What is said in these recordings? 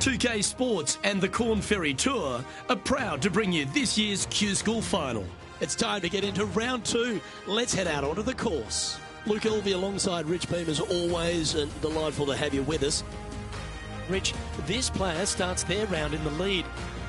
2K Sports and the Corn Ferry Tour are proud to bring you this year's Q School Final. It's time to get into round two. Let's head out onto the course. Luke Elvey alongside Rich Beam as always, and delightful to have you with us. Rich, this player starts their round in the lead.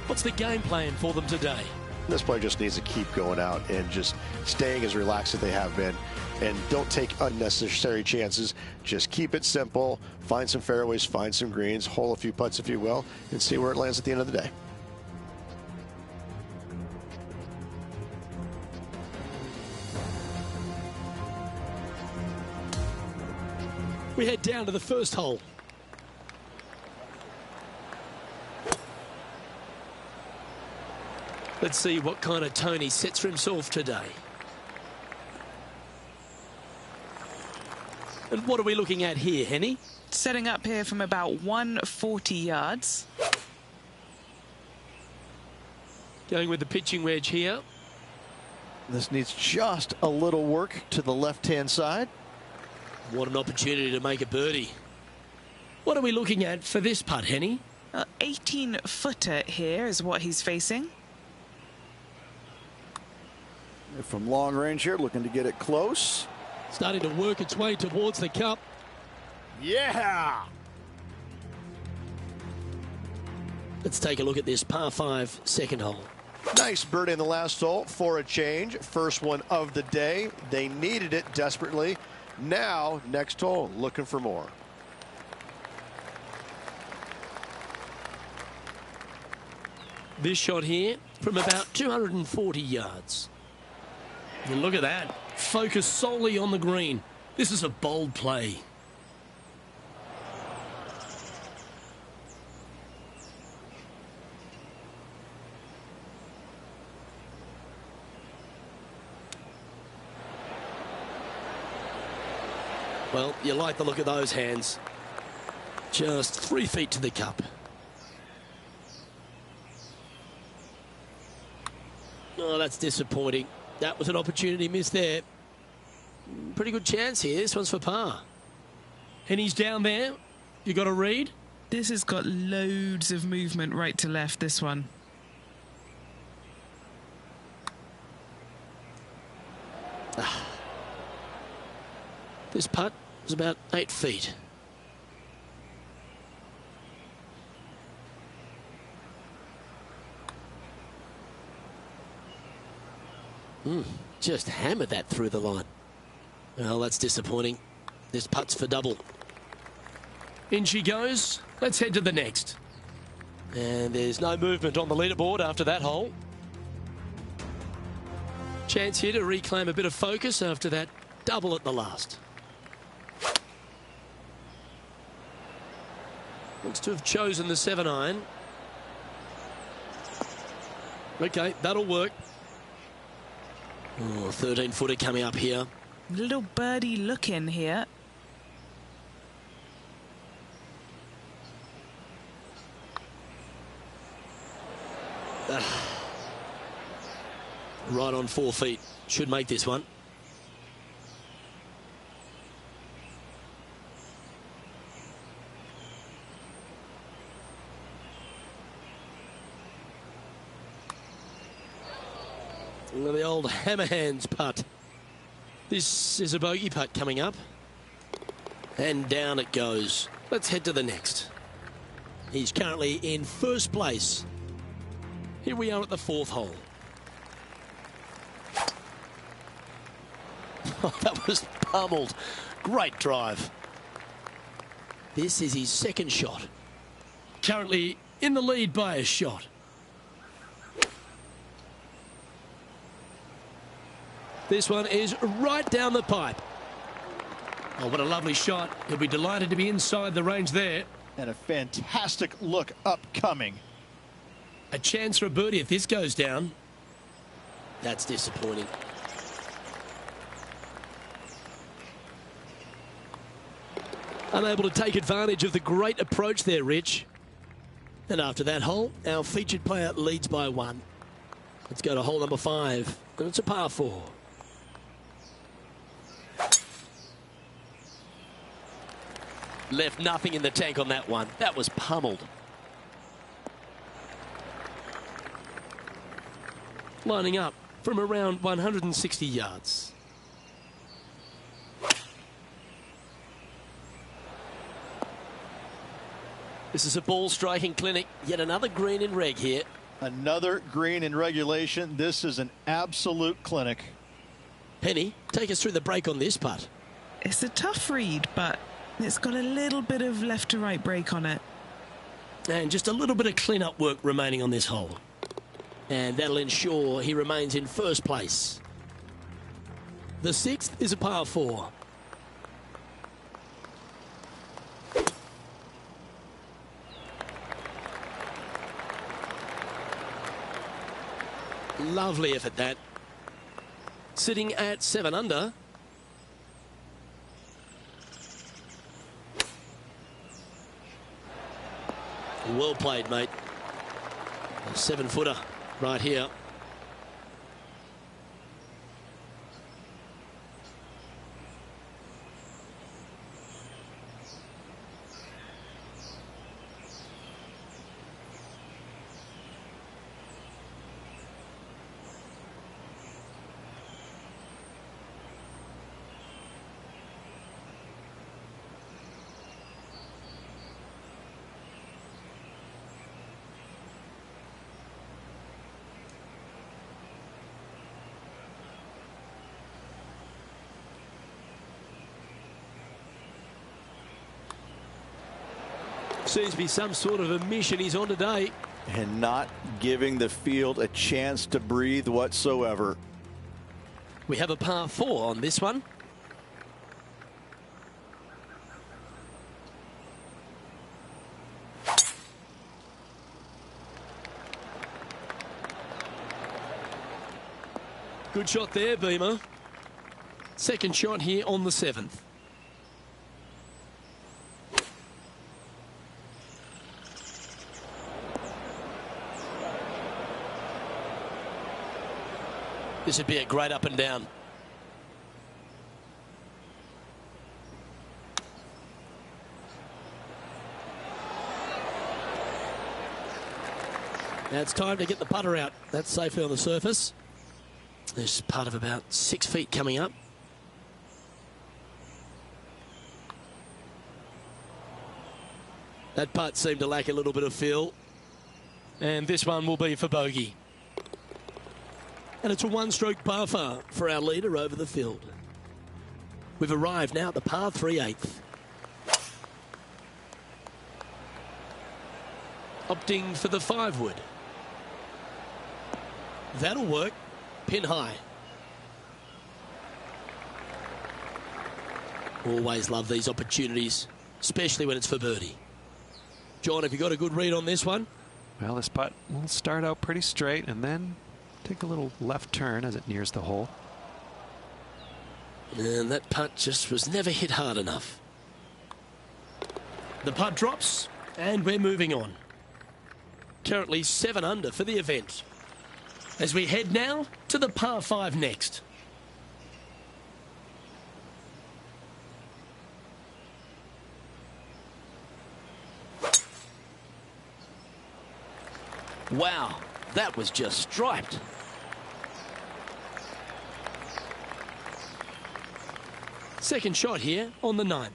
What's the game plan for them today? This player just needs to keep going out and just staying as relaxed as they have been. And don't take unnecessary chances. Just keep it simple. Find some fairways, find some greens, hole a few putts if you will, and see where it lands at the end of the day. We head down to the first hole. Let's see what kind of tone he sets for himself today. And what are we looking at here, Henny? Setting up here from about 140 yards. Going with the pitching wedge here. This needs just a little work to the left-hand side. What an opportunity to make a birdie. What are we looking at for this putt, Henny? 18-footer here is what he's facing. From long range here, looking to get it close. Starting to work its way towards the cup. Yeah! Let's take a look at this par 5 second hole. Nice birdie in the last hole for a change. First one of the day. They needed it desperately. Now, next hole, looking for more. This shot here from about 240 yards. And look at that. Focus solely on the green. This is a bold play. Well, you like the look of those hands. Just 3 feet to the cup. Oh, that's disappointing. That was an opportunity missed there. Pretty good chance here. This one's for par. And he's down there. You got a read? This has got loads of movement right to left, this one. This putt is about 8 feet. Just hammered that through the line. Well, that's disappointing. This putt's for double. In she goes. Let's head to the next. And there's no movement on the leaderboard after that hole. Chance here to reclaim a bit of focus after that double at the last. Looks to have chosen the 7-iron. Okay, that'll work. Oh, 13-footer coming up here. Little birdie look in here. Right on 4 feet. Should make this one. The old hammer hands putt. This is a bogey putt coming up. And down it goes. Let's head to the next. He's currently in first place. Here we are at the 4th hole. Oh, that was pummeled. Great drive. This is his second shot. Currently in the lead by a shot. This one is right down the pipe. Oh, what a lovely shot. He'll be delighted to be inside the range there. And a fantastic look upcoming. A chance for a birdie if this goes down. That's disappointing. Unable to take advantage of the great approach there, Rich. And after that hole, our featured player leads by 1. Let's go to hole number 5. And it's a par 4. Left nothing in the tank on that one. That was pummeled. lining up from around 160 yards. This is a ball striking clinic. Yet another green in reg here. Another green in regulation. This is an absolute clinic. Penny, take us through the break on this putt. It's a tough read, but it's got a little bit of left to right break on it. And just a little bit of clean-up work remaining on this hole. And that'll ensure he remains in first place. The 6th is a par 4. Lovely effort, that. Sitting at 7 under. Well played, mate. A 7-footer right here. Seems to be some sort of a mission he's on today. And not giving the field a chance to breathe whatsoever. We have a par 4 on this one. Good shot there, Beamer. Second shot here on the 7th. This would be a great up and down. Now it's time to get the putter out. That's safely on the surface. There's part of about 6 feet coming up. That putt seemed to lack a little bit of feel. And this one will be for bogey. And it's a one-stroke par far for our leader over the field. We've arrived now at the par 3/8. Opting for the 5-wood. That'll work. Pin high. Always love these opportunities, especially when it's for birdie. John, have you got a good read on this one? Well, this putt will start out pretty straight and then take a little left turn as it nears the hole. And that putt just was never hit hard enough. The putt drops, and we're moving on. Currently 7 under for the event. As we head now to the par 5 next. Wow, that was just striped. Second shot here on the 9th.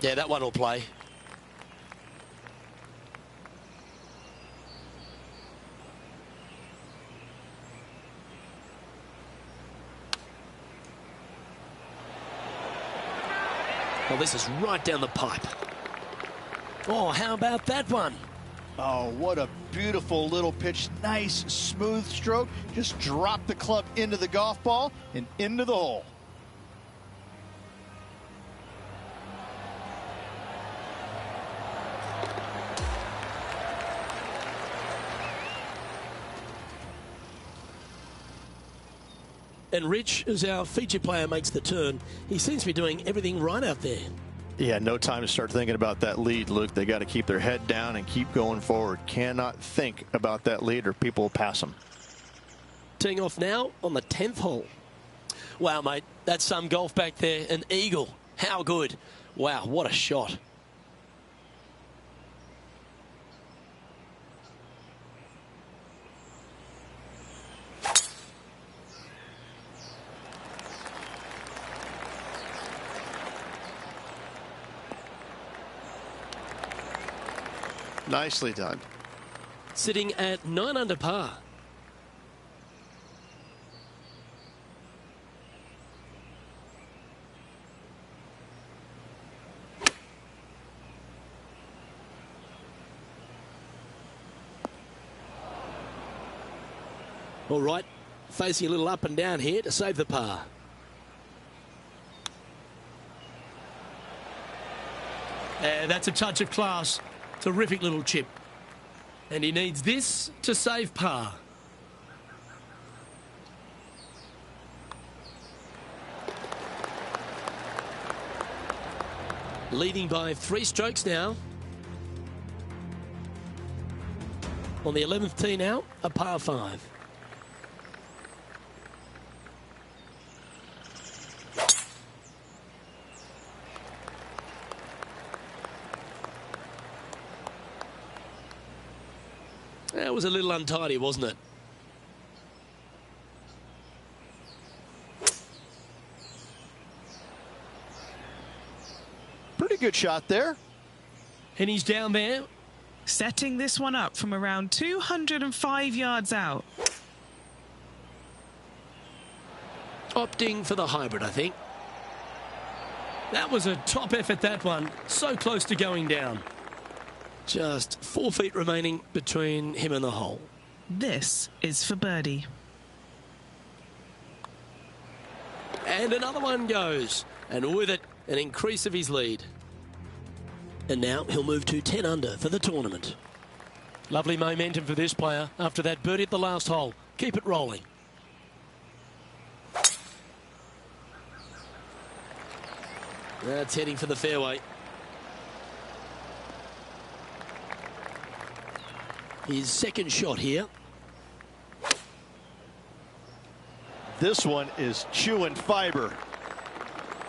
Yeah, that one will play. Well, this is right down the pipe. Oh, how about that one? Oh, what a beautiful little pitch. Nice, smooth stroke. Just drop the club into the golf ball and into the hole. And Rich, as our feature player makes the turn, he seems to be doing everything right out there. Yeah, no time to start thinking about that lead, Luke. They got to keep their head down and keep going forward. Cannot think about that lead or people will pass them. Teeing off now on the 10th hole. Wow, mate, that's some golf back there. An eagle. How good. Wow, what a shot. Nicely done. Sitting at 9 under par. All right, facing a little up and down here to save the par. That's a touch of class. Terrific little chip. And he needs this to save par. Leading by 3 strokes now. On the 11th tee now, a par 5. That was a little untidy, wasn't it? Pretty good shot there. And he's down there. Setting this one up from around 205 yards out. Opting for the hybrid, I think. That was a top effort, that one. So close to going down. Just 4 feet remaining between him and the hole. This is for birdie. And another one goes. And with it, an increase of his lead. And now he'll move to 10 under for the tournament. Lovely momentum for this player after that birdie at the last hole. Keep it rolling. That's heading for the fairway. His second shot here. This one is chewing fiber.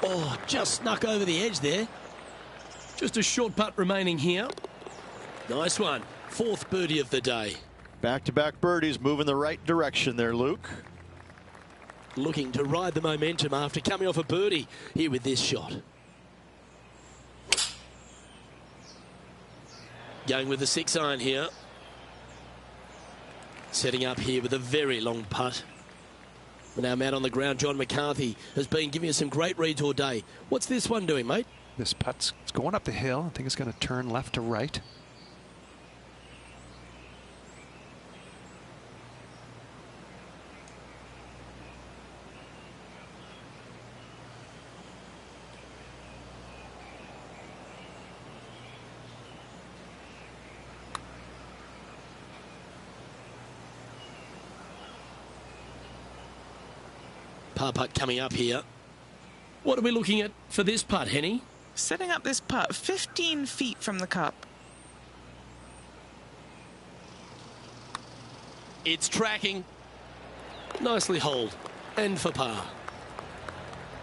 Oh, just snuck over the edge there. Just a short putt remaining here. Nice one. 4th birdie of the day. Back-to-back birdies moving the right direction there, Luke. Looking to ride the momentum after coming off a birdie here with this shot. Going with the 6-iron here. Setting up here with a very long putt. We're now out on the ground. John McCarthy has been giving us some great reads all day. What's this one doing, mate? This putt's it's going up the hill. I think it's going to turn left to right. Par putt coming up here. What are we looking at for this putt, Henny? Setting up this putt 15 feet from the cup. It's tracking. Nicely holed. And for par.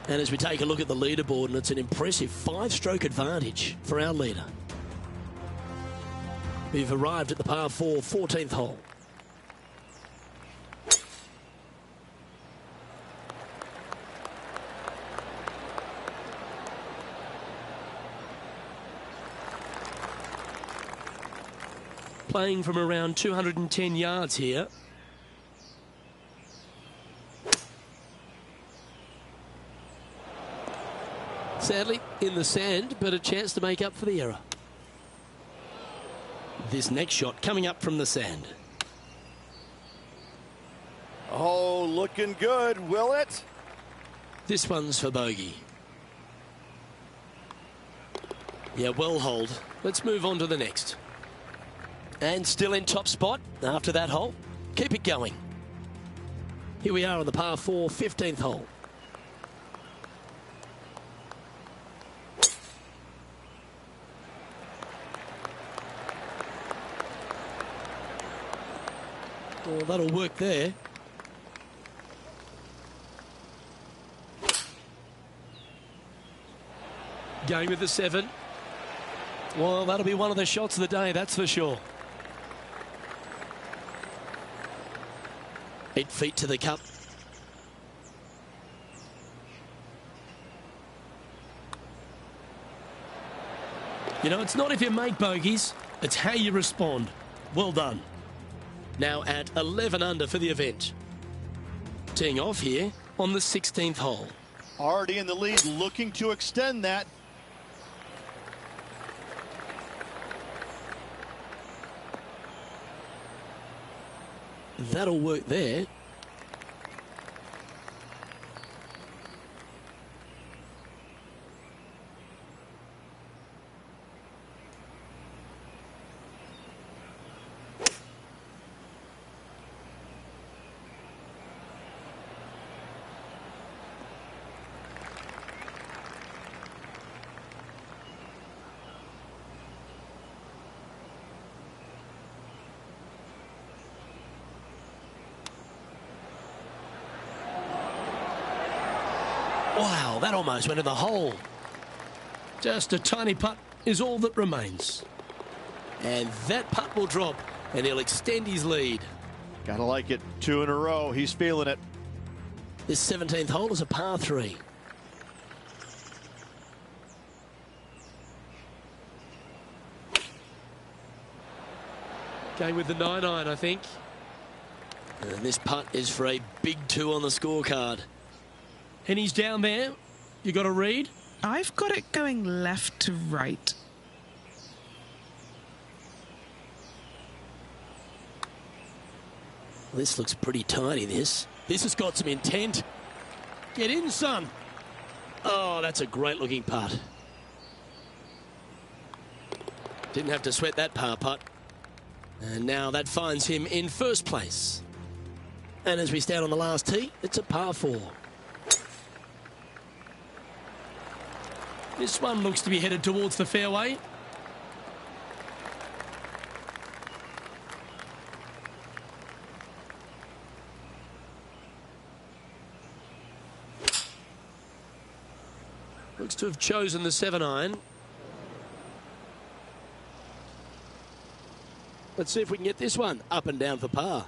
And as we take a look at the leaderboard, and it's an impressive 5-stroke advantage for our leader. We've arrived at the par 4, 14th hole. Playing from around 210 yards here. Sadly, in the sand, but a chance to make up for the error. This next shot coming up from the sand. Oh, looking good, will it? This one's for bogey. Yeah, well holed. Let's move on to the next. And still in top spot after that hole. Keep it going. Here we are on the par 4, 15th hole. Oh, that'll work there. Going with the 7. Well, that'll be one of the shots of the day, that's for sure. 8 feet to the cup. You know, it's not if you make bogeys, It's how you respond. Well done. Now at 11 under for the event. Teeing off here on the 16th hole. Already in the lead, looking to extend that. That'll work there. Wow, that almost went in the hole. Just a tiny putt is all that remains. And that putt will drop, and he'll extend his lead. Gotta like it. 2 in a row. He's feeling it. This 17th hole is a par 3. Going with the 9-iron, I think. And this putt is for a big 2 on the scorecard. And he's down there. You got to read. I've got it going left to right. This looks pretty tidy, this. This has got some intent. Get in, son. Oh, that's a great looking putt. Didn't have to sweat that par putt. And now that finds him in first place. And as we stand on the last tee, it's a par 4. This one looks to be headed towards the fairway. Looks to have chosen the 7-iron. Let's see if we can get this one up and down for par.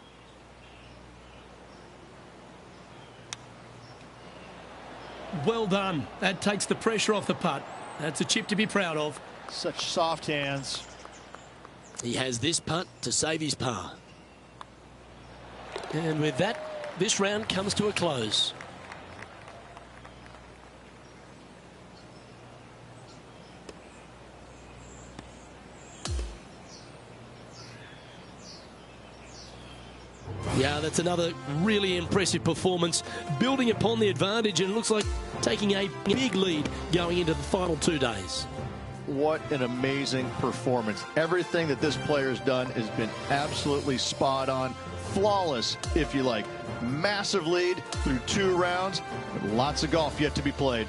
Well done. That takes the pressure off the putt. That's a chip to be proud of. Such soft hands. He has this putt to save his par. And with that, this round comes to a close. Yeah, that's another really impressive performance, building upon the advantage, and it looks like taking a big lead going into the final 2 days. What an amazing performance. Everything that this player's done has been absolutely spot on. Flawless, if you like. Massive lead through 2 rounds. And lots of golf yet to be played.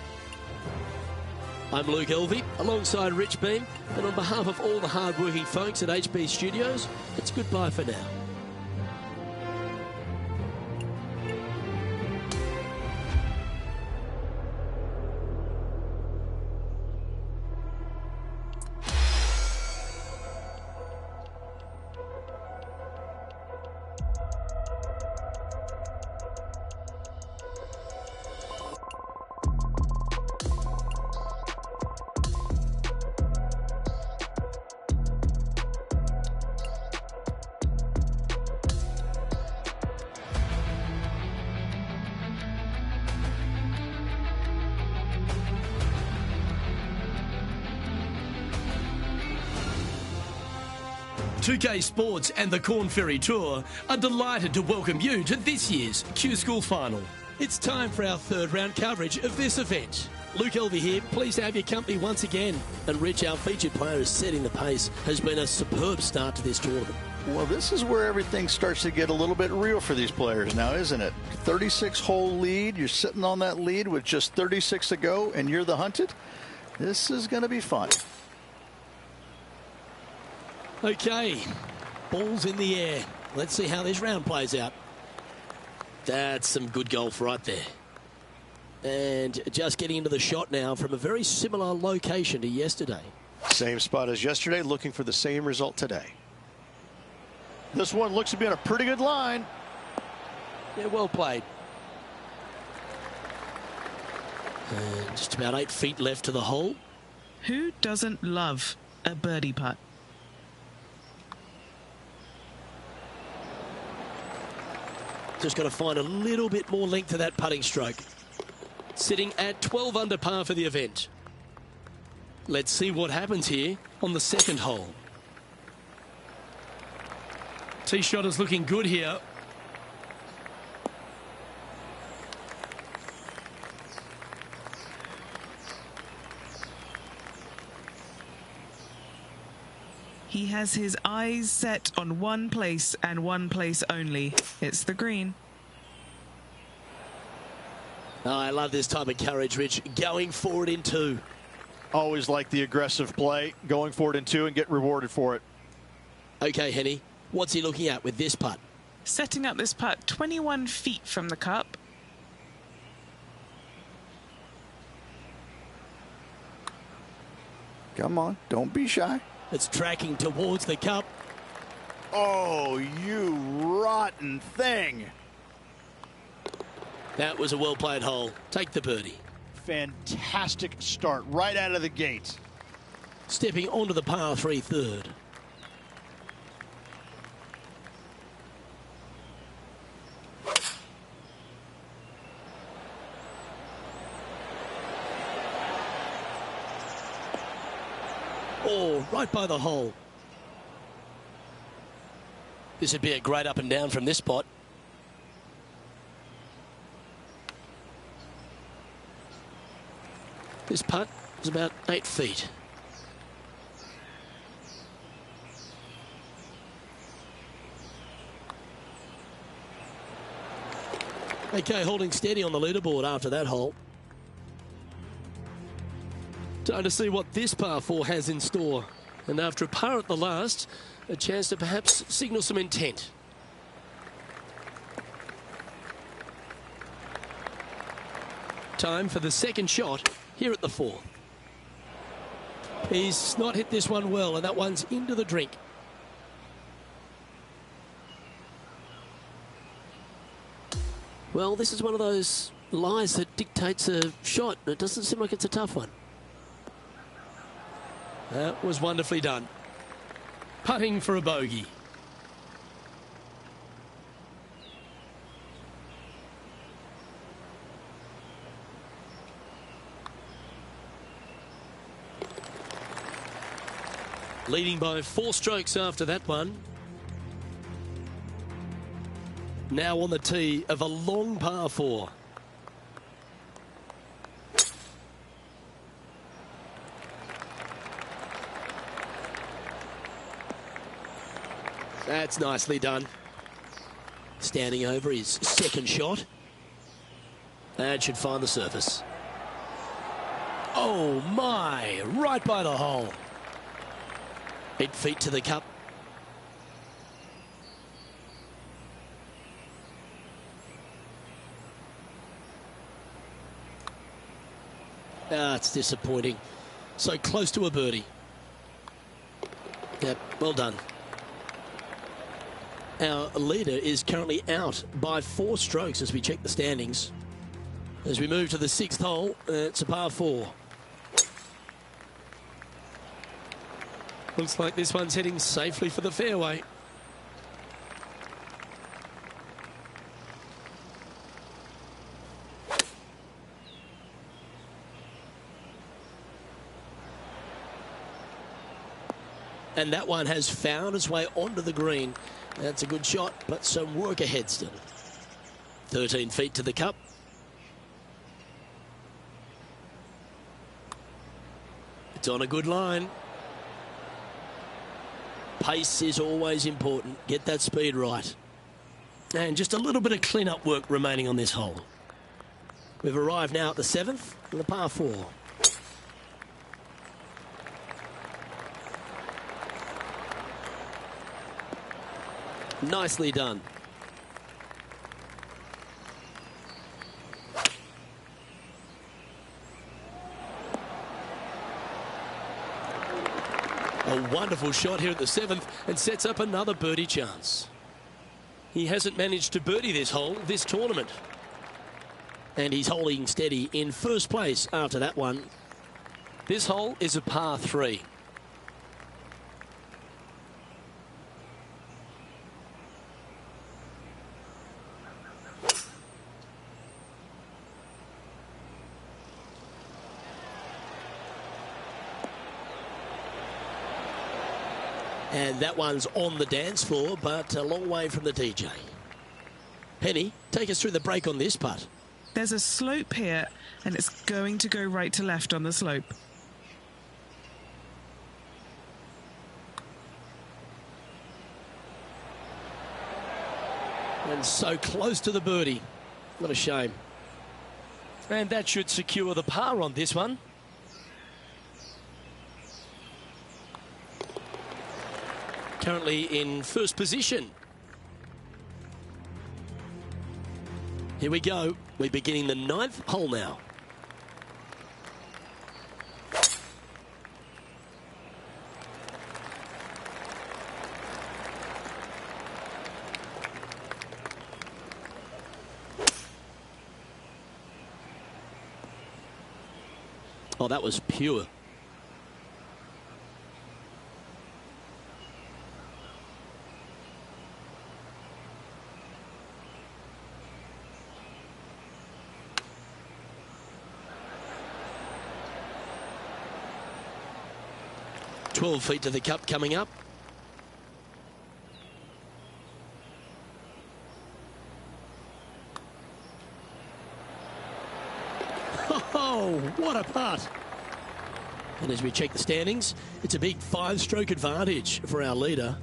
I'm Luke Elvey, alongside Rich Beam, and on behalf of all the hard-working folks at HB Studios, it's goodbye for now. UK Sports and the Corn Ferry Tour are delighted to welcome you to this year's Q School Final. It's time for our 3rd round coverage of this event. Luke Elvey here, pleased to have your company once again. And Rich, our featured player, is setting the pace. Has been a superb start to this tournament. Well, this is where everything starts to get a little bit real for these players now, isn't it? 36-hole lead. You're sitting on that lead with just 36 to go, and you're the hunted. This is going to be fun. Okay, ball's in the air. Let's see how this round plays out. That's some good golf right there. And just getting into the shot now from a very similar location to yesterday. Same spot as yesterday, looking for the same result today. This one looks to be on a pretty good line. Yeah, well played. And just about 8 feet left to the hole. Who doesn't love a birdie putt? Just got to find a little bit more length to that putting stroke. Sitting at 12 under par for the event. Let's see what happens here on the second hole. Tee shot is looking good here. He has his eyes set on one place and one place only. It's the green. Oh, I love this type of courage, Rich. Going forward in two. Always like the aggressive play, going forward in two and get rewarded for it. Okay, Henny, what's he looking at with this putt? Setting up this putt 21 feet from the cup. Come on, don't be shy. It's tracking towards the cup. Oh, you rotten thing. That was a well-played hole. Take the birdie. Fantastic start right out of the gate. Stepping onto the par 3 third. Oh, right by the hole. This would be a great up and down from this spot. This putt is about 8 feet. Okay, holding steady on the leaderboard after that hole. Time to see what this par 4 has in store. And after a par at the last, a chance to perhaps signal some intent. Time for the second shot here at the 4th. He's not hit this one well, and that one's into the drink. Well, this is one of those lies that dictates a shot. It doesn't seem like it's a tough one. That was wonderfully done. Putting for a bogey. Leading by 4 strokes after that one. Now on the tee of a long par 4. That's nicely done. Standing over his second shot. That should find the surface. Oh my, right by the hole. 8 feet to the cup. Ah, it's disappointing. So close to a birdie. Yep, well done. Our leader is currently out by 4 strokes as we check the standings. As we move to the 6th hole, it's a par 4. Looks like this one's heading safely for the fairway. And that one has found its way onto the green. That's a good shot, but some work ahead still. 13 feet to the cup. It's on a good line. Pace is always important. Get that speed right. And just a little bit of clean-up work remaining on this hole. We've arrived now at the 7th and the par 4. Nicely done. A wonderful shot here at the 7th and sets up another birdie chance. He hasn't managed to birdie this hole this tournament. And he's holding steady in first place after that one. This hole is a par 3. And that one's on the dance floor, but a long way from the DJ. Penny, take us through the break on this putt. There's a slope here, and it's going to go right to left on the slope. And so close to the birdie. What a shame. And that should secure the par on this one. Currently in first position. Here we go. We're beginning the 9th hole now. Oh, that was pure. "12 feet to the cup coming up. Oh, what a putt. And as we check the standings, it's a big 5-stroke advantage for our leader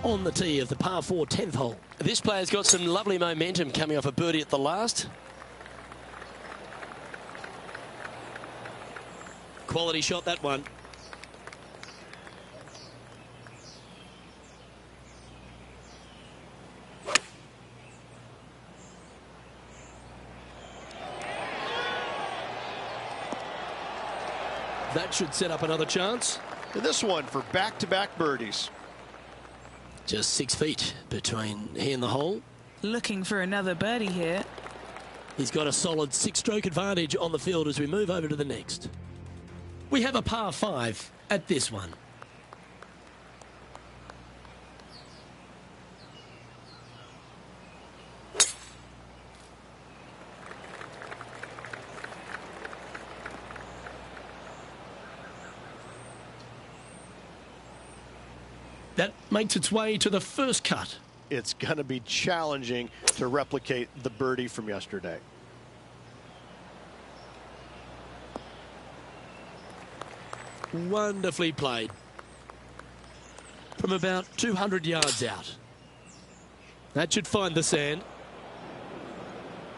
on the tee of the par 4 10th hole. This player's got some lovely momentum coming off a birdie at the last. Quality shot, that one. That should set up another chance. And this one for back-to-back birdies. Just 6 feet between he and the hole. Looking for another birdie here. He's got a solid 6-stroke advantage on the field as we move over to the next. We have a par 5 at this one. That makes its way to the first cut. It's going to be challenging to replicate the birdie from yesterday. Wonderfully played. From about 200 yards out. That should find the sand.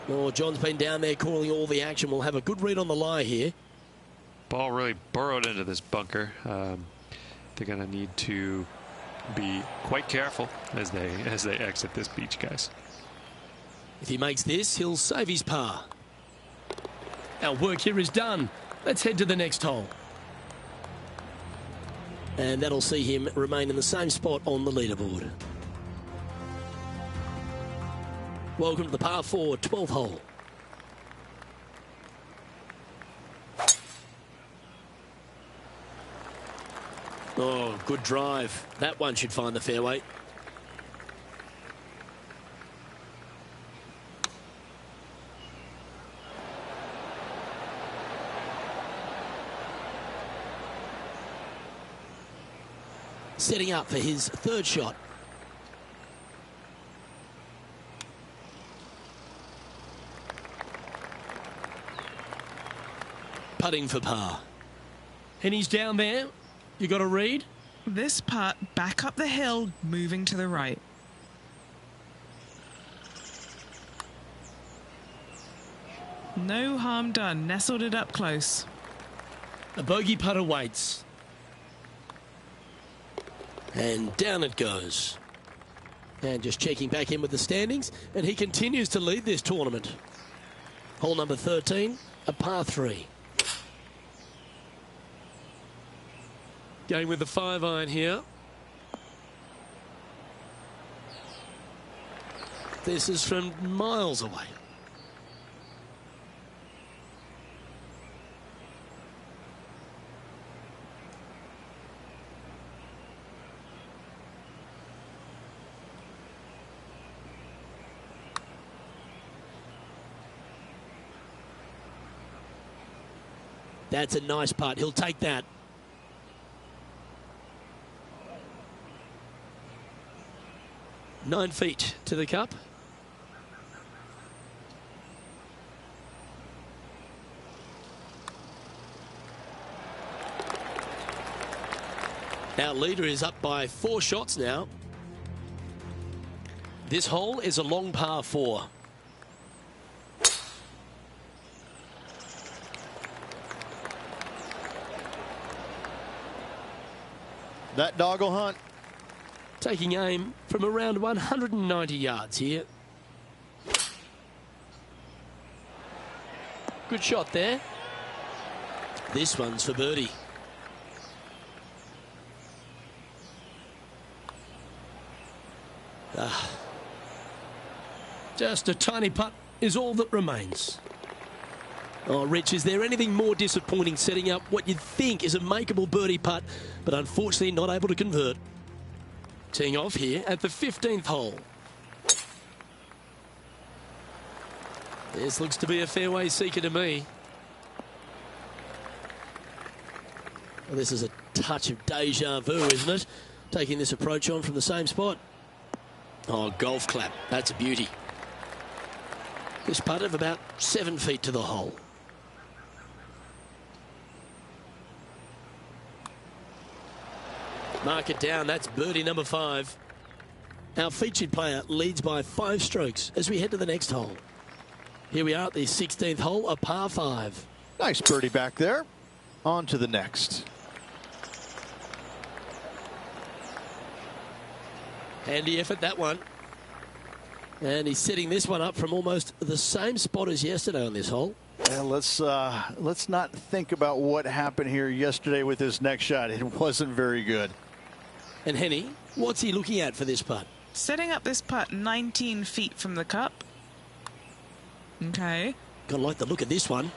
Oh, John's been down there calling all the action. We'll have a good read on the lie here. Ball really burrowed into this bunker. They're going to need to be quite careful as they exit this beach, guys. If he makes this, he'll save his par. Our work here is done. Let's head to the next hole. And that'll see him remain in the same spot on the leaderboard. Welcome to the par 4 12th hole. Oh, good drive. That one should find the fairway. Setting up for his third shot. Putting for par. And he's down there. You got a read? This putt back up the hill, moving to the right. No harm done. Nestled it up close. A bogey putt awaits. And down it goes. And just checking back in with the standings. And he continues to lead this tournament. Hole number 13, a par 3. Going with the 5-iron here. This is from miles away. That's a nice putt. He'll take that. 9 feet to the cup. Our leader is up by 4 shots now. This hole is a long par 4. That dog will hunt. Taking aim from around 190 yards here. Good shot there. This one's for birdie. Just a tiny putt is all that remains. Oh, Rich, is there anything more disappointing setting up what you'd think is a makeable birdie putt, but unfortunately not able to convert? Teeing off here at the 15th hole. This looks to be a fairway seeker to me. Well, this is a touch of deja vu, isn't it? Taking this approach on from the same spot. Oh, golf clap. That's a beauty. This putt of about 7 feet to the hole. Mark it down. That's birdie number 5. Our featured player leads by 5 strokes as we head to the next hole. Here we are at the 16th hole, a par 5. Nice birdie back there. On to the next. Handy effort, that one. And he's setting this one up from almost the same spot as yesterday on this hole. And let's not think about what happened here yesterday with this next shot. It wasn't very good. And Henny, what's he looking at for this putt? Setting up this putt 19 feet from the cup. Okay. Gotta like the look of this one.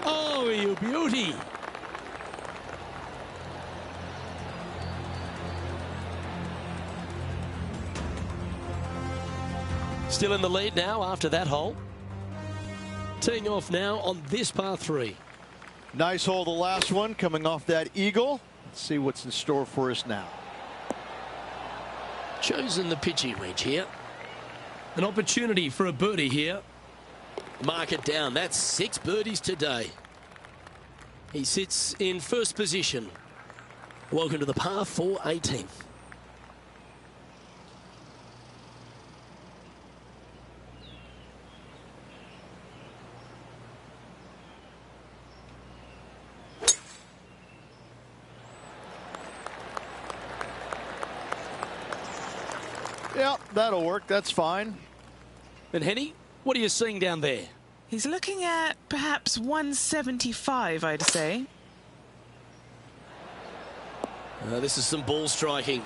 Oh, you beauty. Still in the lead now after that hole. Teeing off now on this par 3. Nice hole, the last one, coming off that eagle. Let's see what's in store for us now. Chosen the pitching wedge here. An opportunity for a birdie here. Mark it down. That's 6 birdies today. He sits in first position. Welcome to the par 4 18th. Yeah, that'll work. That's fine. And Henny, what are you seeing down there? He's looking at perhaps 175, I'd say. This is some ball striking.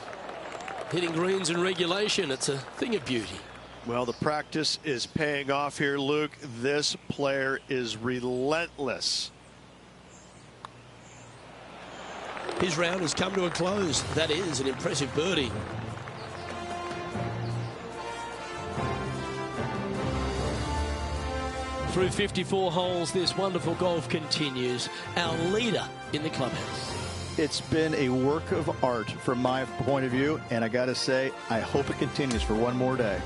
Hitting greens in regulation. It's a thing of beauty. Well, the practice is paying off here, Luke. This player is relentless. His round has come to a close. That is an impressive birdie. Through 54 holes, this wonderful golf continues. Our leader in the clubhouse. It's been a work of art from my point of view, and I got to say, I hope it continues for one more day.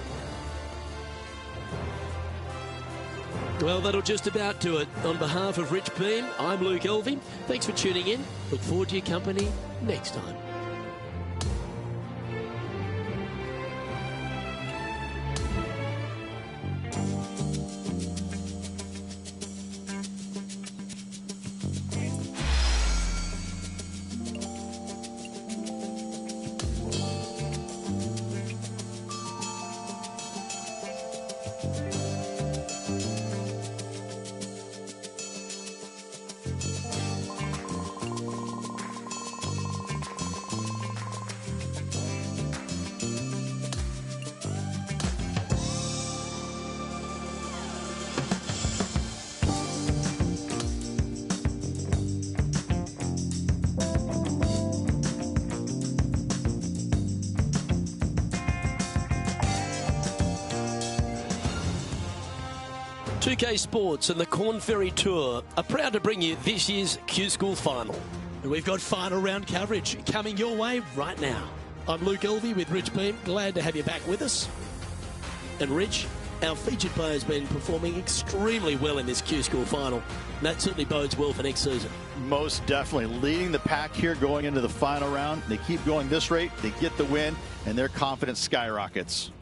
Well, that'll just about do it. On behalf of Rich Beam, I'm Luke Elvey. Thanks for tuning in. Look forward to your company next time. UK Sports and the Corn Ferry Tour are proud to bring you this year's Q School Final. And we've got final round coverage coming your way right now. I'm Luke Elvey with Rich Beam. Glad to have you back with us. And Rich, our featured player has been performing extremely well in this Q School final. And that certainly bodes well for next season. Most definitely leading the pack here going into the final round. They keep going this rate, they get the win, and their confidence skyrockets.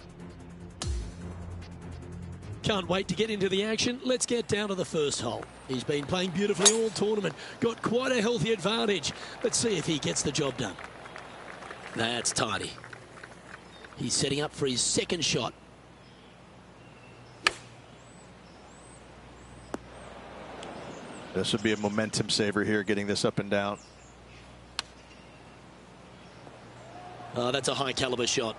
Can't wait to get into the action. Let's get down to the first hole. He's been playing beautifully all tournament. Got quite a healthy advantage. Let's see if he gets the job done. That's tidy. He's setting up for his second shot. This would be a momentum saver here, getting this up and down. Oh, that's a high caliber shot.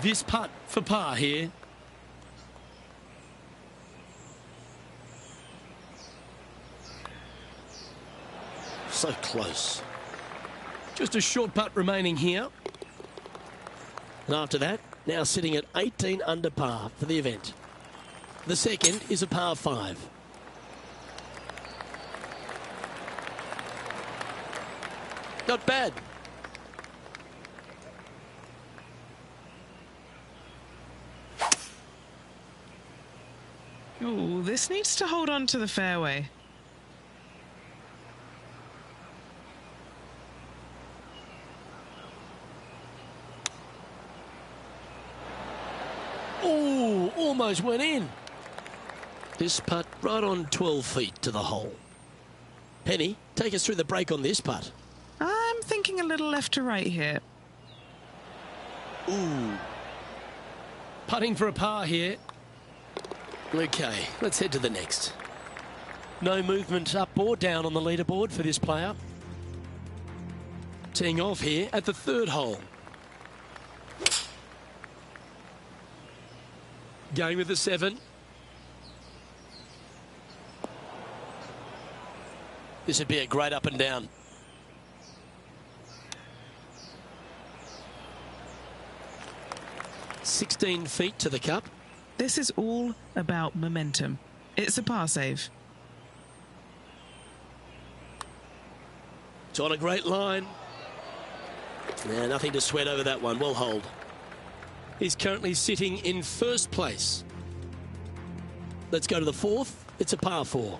This putt for par here. So close. Just a short putt remaining here. And after that, now sitting at 18 under par for the event. The second is a par 5. Not bad. Oh, this needs to hold on to the fairway. Oh, almost went in. This putt right on 12 feet to the hole. Penny, take us through the break on this putt. I'm thinking a little left to right here. Ooh. Putting for a par here. Okay, let's head to the next. No movement up or down on the leaderboard for this player. Teeing off here at the third hole. Going with the 7. This would be a great up and down. $16 feet to the cup. This is all about momentum. It's a par save. It's on a great line. Yeah, nothing to sweat over that one. Well hold. He's currently sitting in first place. Let's go to the fourth. It's a par 4.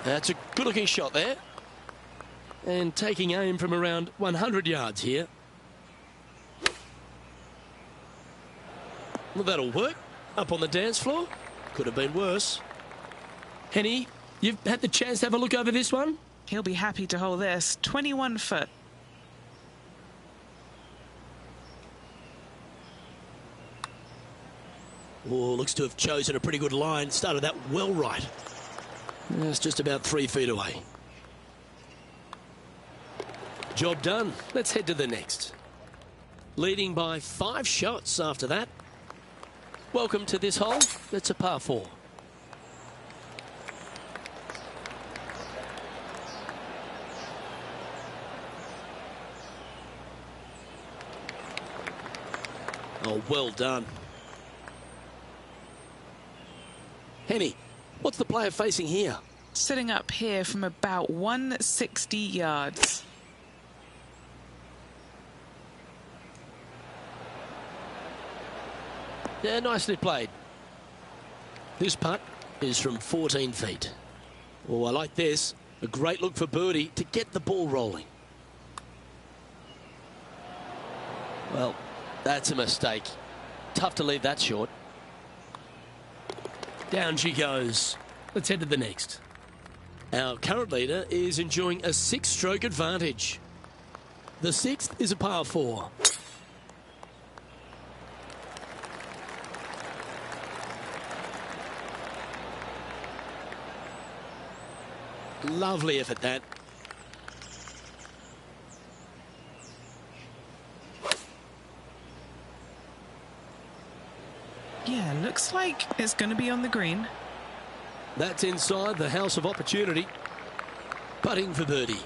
That's a good-looking shot there. And taking aim from around 100 yards here. Well, that'll work. Up on the dance floor. Could have been worse. Henny, you've had the chance to have a look over this one? He'll be happy to hold this. 21 foot. Oh, looks to have chosen a pretty good line. Started that well right. It's just about 3 feet away. Job done. Let's head to the next. Leading by 5 shots after that. Welcome to this hole. It's a par 4. Oh, well done. Henny, what's the player facing here? Sitting up here from about 160 yards. Yeah, nicely played. This putt is from 14 feet. Oh, I like this. A great look for birdie to get the ball rolling. Well, that's a mistake. Tough to leave that short. Down she goes. Let's head to the next. Our current leader is enjoying a 6-stroke advantage. The 6th is a par 4. Lovely effort, that. Yeah, looks like it's going to be on the green. That's inside the house of opportunity. Putting for birdie.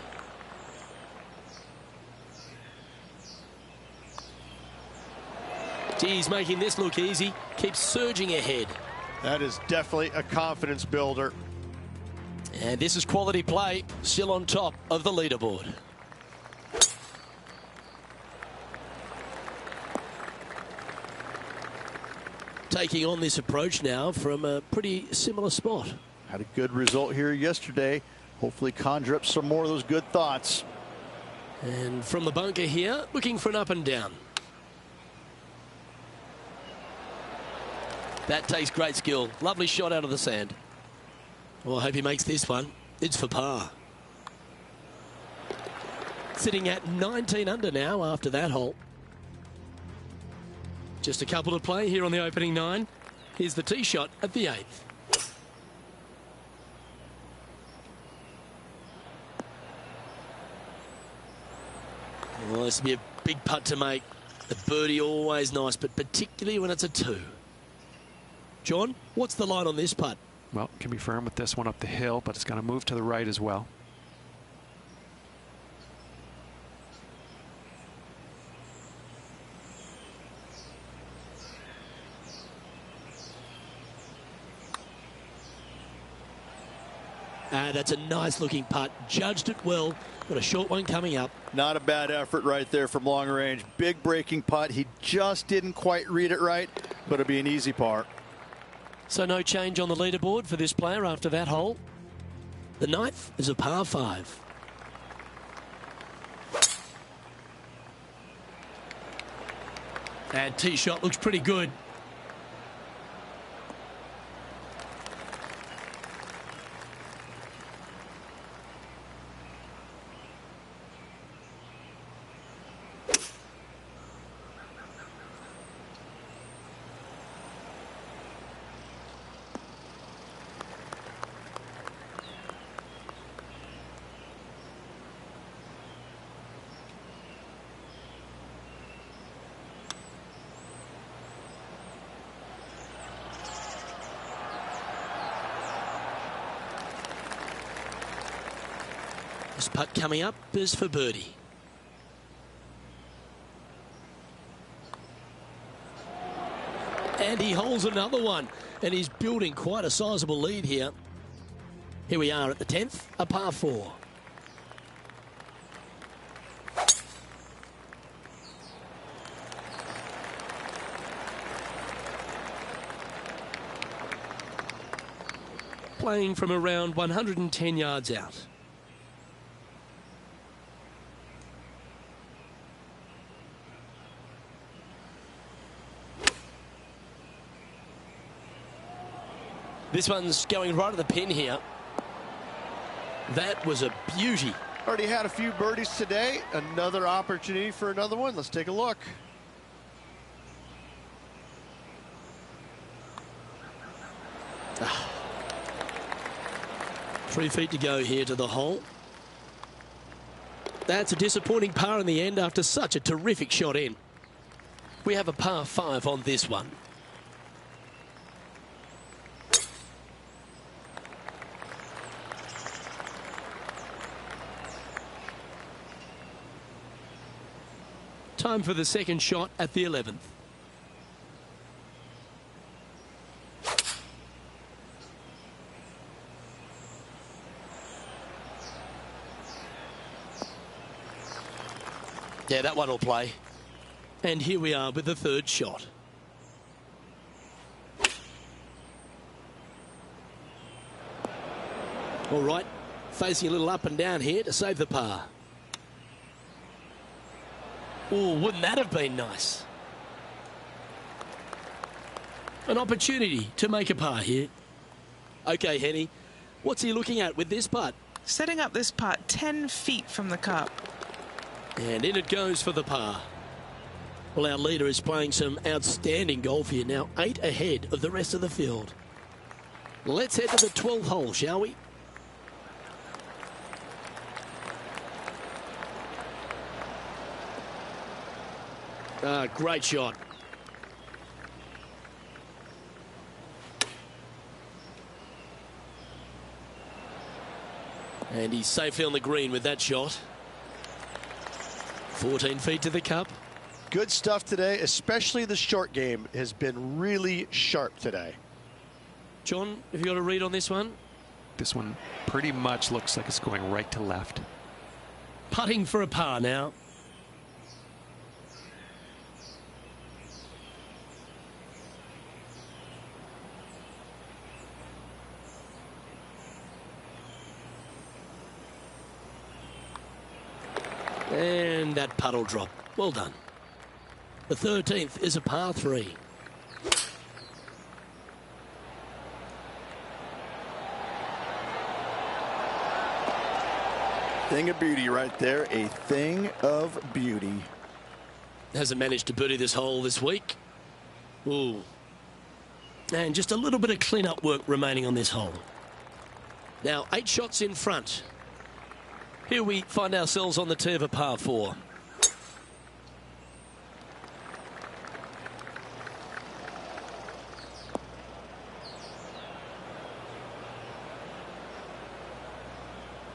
He's making this look easy. Keeps surging ahead. That is definitely a confidence builder. And this is quality play, still on top of the leaderboard. Taking on this approach now from a pretty similar spot. Had a good result here yesterday. Hopefully conjure up some more of those good thoughts. And from the bunker here, looking for an up and down. That takes great skill. Lovely shot out of the sand. Well, I hope he makes this one. It's for par. Sitting at 19 under now after that hole. Just a couple to play here on the opening 9. Here's the tee shot at the 8th. Well, this will be a big putt to make. The birdie always nice, but particularly when it's a 2. John, what's the line on this putt? Well, can be firm with this one up the hill, but it's going to move to the right as well. That's a nice looking putt. Judged it well. Got a short one coming up. Not a bad effort right there from long range. Big breaking putt. He just didn't quite read it right, but it'll be an easy par. So no change on the leaderboard for this player after that hole. The 9th is a par 5. And tee shot looks pretty good. This putt coming up is for birdie. And he holds another one. And he's building quite a sizable lead here. Here we are at the 10th, a par 4. Playing from around 110 yards out. This one's going right at the pin here. That was a beauty. Already had a few birdies today. Another opportunity for another one. Let's take a look. Ah. 3 feet to go here to the hole. That's a disappointing par in the end after such a terrific shot in. We have a par 5 on this one. Time for the second shot at the 11th. Yeah, that one will play. And here we are with the third shot. All right, facing a little up and down here to save the par. Oh, wouldn't that have been nice? An opportunity to make a par here. Okay, Henny, what's he looking at with this putt? Setting up this putt 10 feet from the cup. And in it goes for the par. Well, our leader is playing some outstanding golf here now, 8 ahead of the rest of the field. Let's head to the 12th hole, shall we? Great shot. And he's safely on the green with that shot. 14 feet to the cup. Good stuff today, especially the short game has been really sharp today. John, have you got a read on this one? This one pretty much looks like it's going right to left. Putting for a par now. And that puddle drop. Well done. The 13th is a par 3. Thing of beauty right there. A thing of beauty. Hasn't managed to birdie this hole this week. Ooh. And just a little bit of clean-up work remaining on this hole. Now 8 shots in front. Here we find ourselves on the tee of a par 4.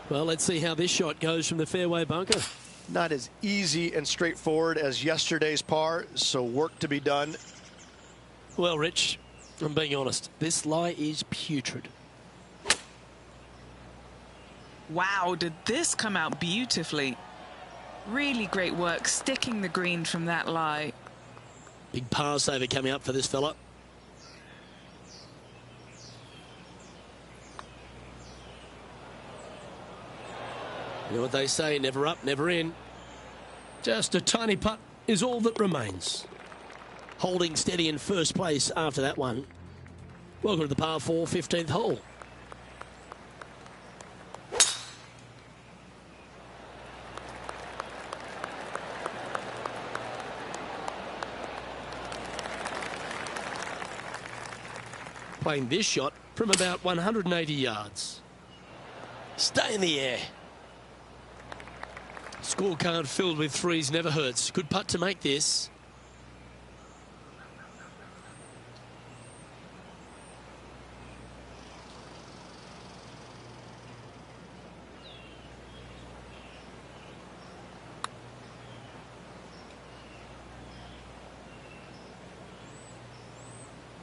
Well, let's see how this shot goes from the fairway bunker. Not as easy and straightforward as yesterday's par, so work to be done. Well, Rich, I'm being honest. This lie is putrid. Wow, did this come out beautifully. Really great work sticking the green from that lie. Big par saver coming up for this fella. You know what they say, never up, never in. Just a tiny putt is all that remains. Holding steady in first place after that one. Welcome to the par 4 15th hole. Playing this shot from about 180 yards. Stay in the air. Scorecard filled with threes never hurts. Good putt to make this.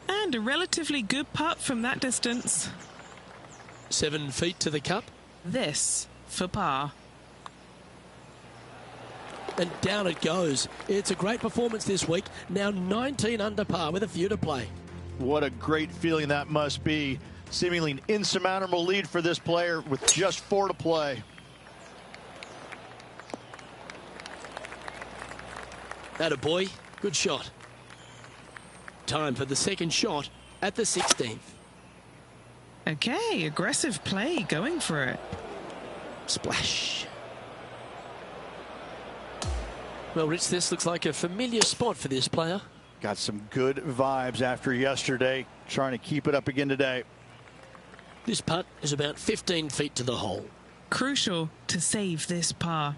And a relatively good putt from that distance. 7 feet to the cup. This for par. And down it goes. It's a great performance this week. Now 19 under par with a few to play. What a great feeling that must be. Seemingly an insurmountable lead for this player with just 4 to play. Attaboy. Good shot. Time for the second shot at the 16th. Okay, aggressive play, going for it. Splash. Well, Rich, this looks like a familiar spot for this player. Got some good vibes after yesterday. Trying to keep it up again today. This putt is about 15 feet to the hole. Crucial to save this par.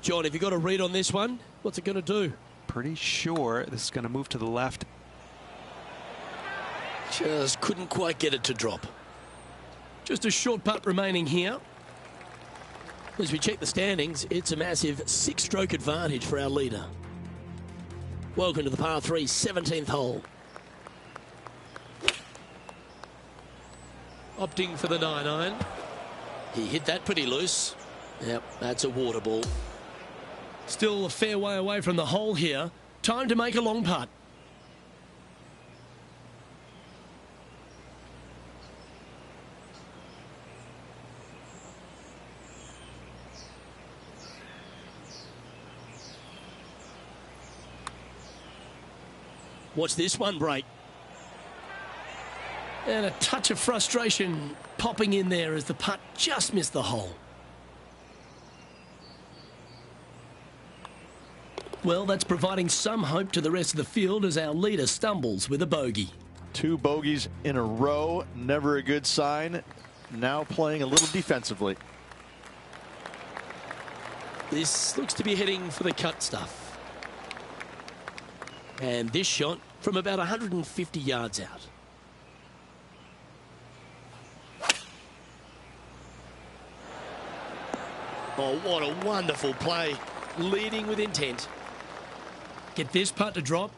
John, have you got a read on this one? What's it going to do? Pretty sure this is going to move to the left. Just couldn't quite get it to drop. Just a short putt remaining here. As we check the standings, it's a massive 6-stroke advantage for our leader. Welcome to the par 3 17th hole. Opting for the 9-iron. He hit that pretty loose. Yep, that's a water ball. Still a fair way away from the hole here. Time to make a long putt. Watch this one break. And a touch of frustration popping in there as the putt just missed the hole. Well, that's providing some hope to the rest of the field as our leader stumbles with a bogey. 2 bogeys in a row, never a good sign. Now playing a little defensively. This looks to be heading for the cut stuff. And this shot from about 150 yards out. Oh, what a wonderful play. Leading with intent. Get this putt to drop,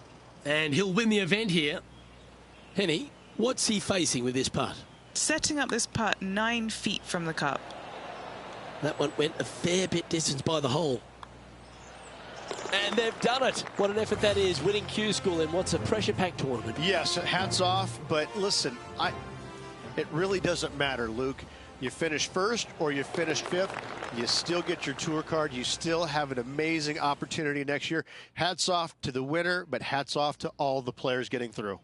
and he'll win the event here. Henny What's he facing with this putt? Setting up this putt 9 feet from the cup. That one went a fair bit distance by the hole. And they've done it. What an effort that is, winning Q School in what's a pressure-packed tournament. Yes, hats off, but listen, it really doesn't matter, Luke. You finish first or you finish fifth, you still get your tour card. You still have an amazing opportunity next year. Hats off to the winner, but hats off to all the players getting through.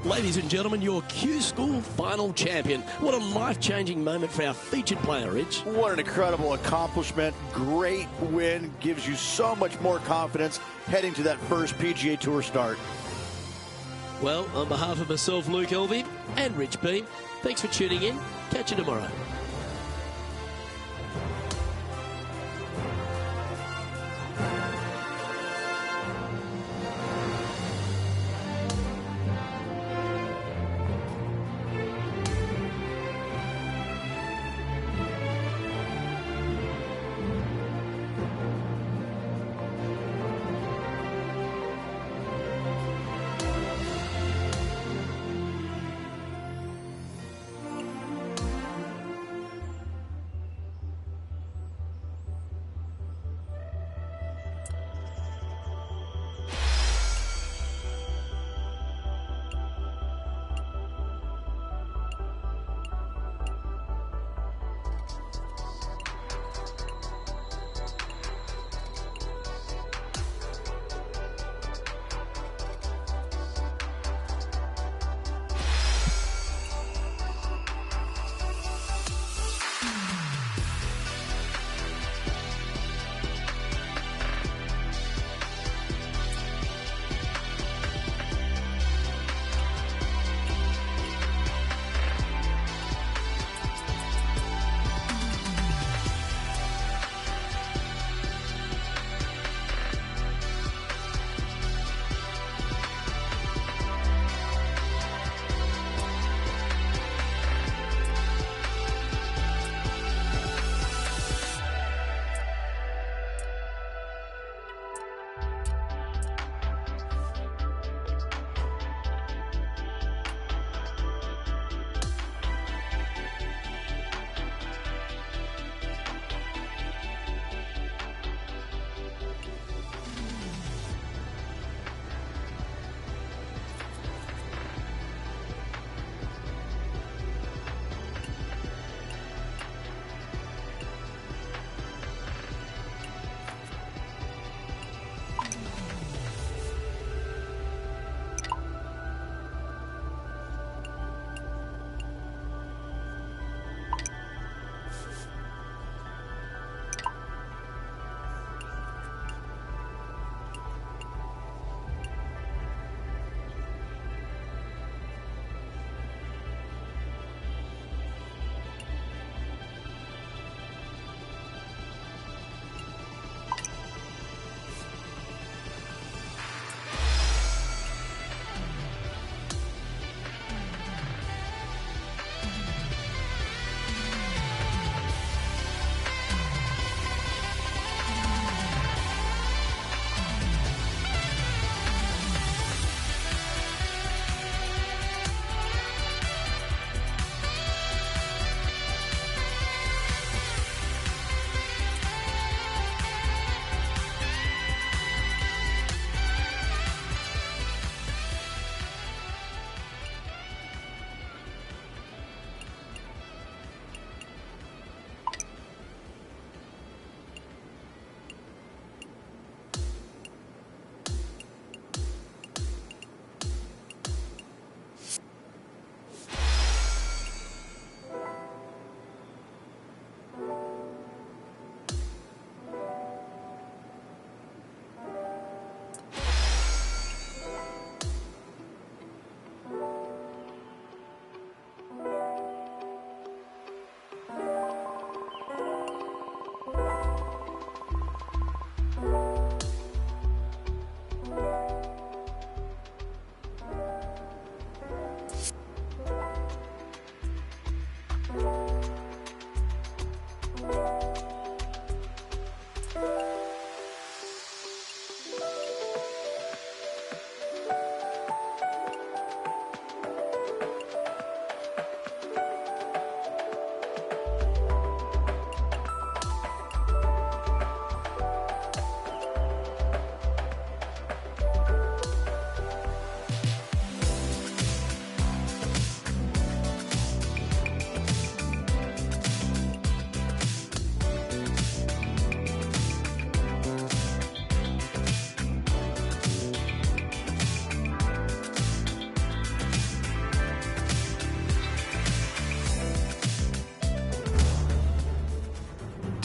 Ladies and gentlemen, your Q School final champion. What a life-changing moment for our featured player, Rich. What an incredible accomplishment. Great win. Gives you so much more confidence heading to that first PGA Tour start. Well, on behalf of myself, Luke Elvey, and Rich B, thanks for tuning in. Catch you tomorrow.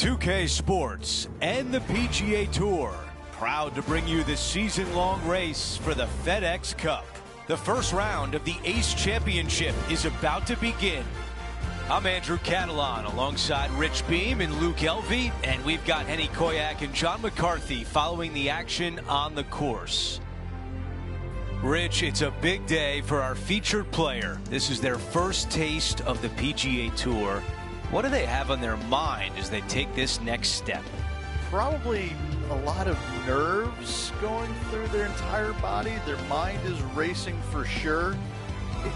2K Sports and the PGA Tour proud to bring you the season-long race for the FedEx Cup. The first round of the Ace Championship is about to begin. I'm Andrew Catalan alongside Rich Beam and Luke Elvey, and we've got Henny Koyak and John McCarthy following the action on the course. Rich, it's a big day for our featured player. This is their first taste of the PGA Tour. What do they have on their mind as they take this next step? Probably a lot of nerves going through their entire body. Their mind is racing for sure.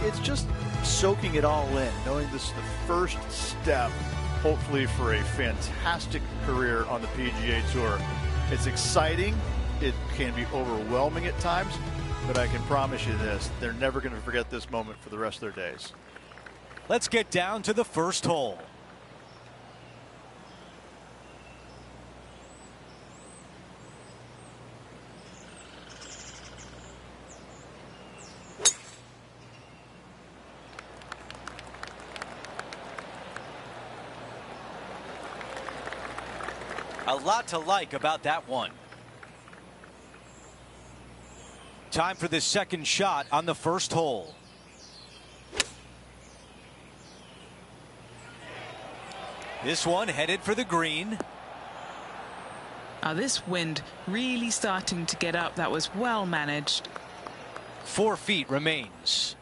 It's just soaking it all in, knowing this is the first step, hopefully, for a fantastic career on the PGA Tour. It's exciting. It can be overwhelming at times, but I can promise you this, they're never going to forget this moment for the rest of their days. Let's get down to the first hole. A lot to like about that one. Time for the second shot on the first hole. This one headed for the green. This wind really starting to get up. That was well managed. 4 feet remains.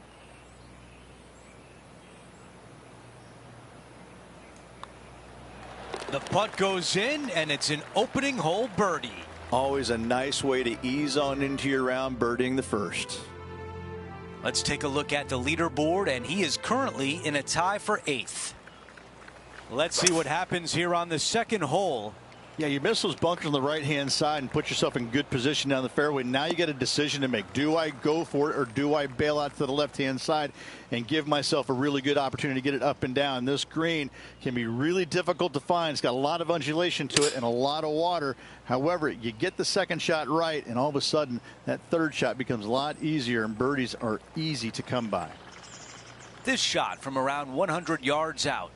The putt goes in, and it's an opening hole birdie. Always a nice way to ease on into your round, birdieing the first. Let's take a look at the leaderboard, and he is currently in a tie for 8th. Let's see what happens here on the second hole. Yeah, you miss those bunkers on the right-hand side and put yourself in good position down the fairway. Now you got a decision to make. Do I go for it, or do I bail out to the left-hand side and give myself a really good opportunity to get it up and down? This green can be really difficult to find. It's got a lot of undulation to it and a lot of water. However, you get the second shot right, and all of a sudden that third shot becomes a lot easier, and birdies are easy to come by. This shot from around 100 yards out.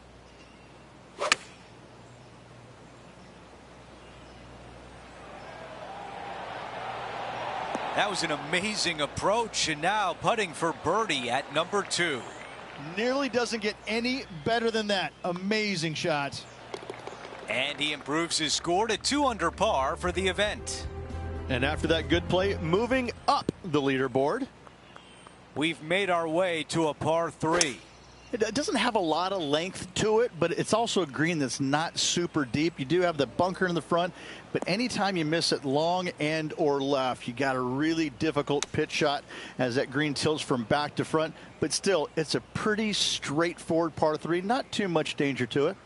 That was an amazing approach, and now putting for birdie at number 2. Nearly doesn't get any better than that. Amazing shot. And he improves his score to 2 under par for the event. And after that good play, moving up the leaderboard. We've made our way to a par 3. It doesn't have a lot of length to it, but it's also a green that's not super deep. You do have the bunker in the front, but anytime you miss it long and or left, you got a really difficult pitch shot as that green tilts from back to front. But still, it's a pretty straightforward par 3. Not too much danger to it.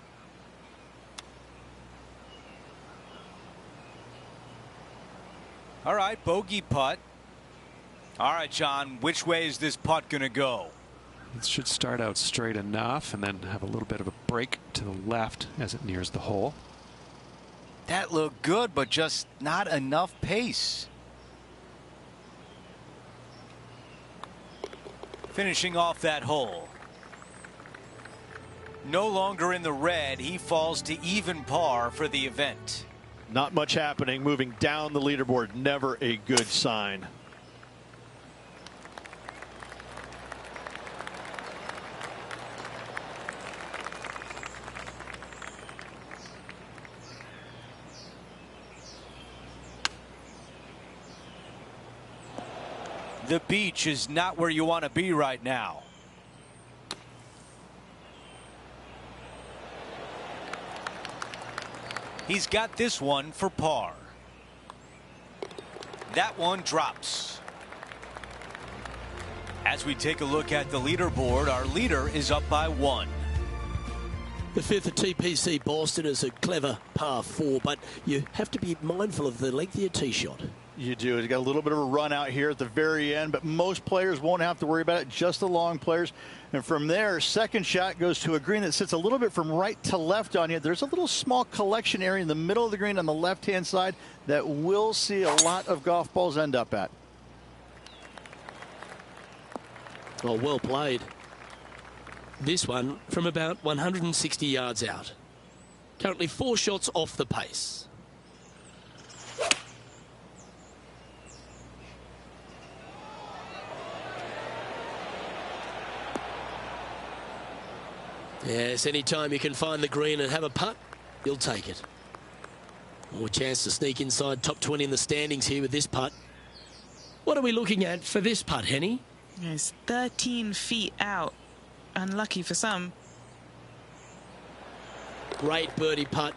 All right, bogey putt. All right, John, which way is this putt going to go? It should start out straight enough and then have a little bit of a break to the left as it nears the hole. That looked good, but just not enough pace. Finishing off that hole. No longer in the red, he falls to even par for the event. Not much happening. Moving down the leaderboard, never a good sign. The beach is not where you want to be right now. He's got this one for par. That one drops. As we take a look at the leaderboard, our leader is up by 1. The 5th at TPC Boston is a clever par 4, but you have to be mindful of the length of your tee shot. You do. He's got a little bit of a run out here at the very end, but most players won't have to worry about it, just the long players. And from there, second shot goes to a green that sits a little bit from right to left on you. There's a little small collection area in the middle of the green on the left-hand side that we'll see a lot of golf balls end up at. Oh, well played. This one from about 160 yards out. Currently 4 shots off the pace. Yes, anytime you can find the green and have a putt, you'll take it. More chance to sneak inside top 20 in the standings here with this putt. What are we looking at for this putt, Henny? It's 13 feet out. Unlucky for some. Great birdie putt.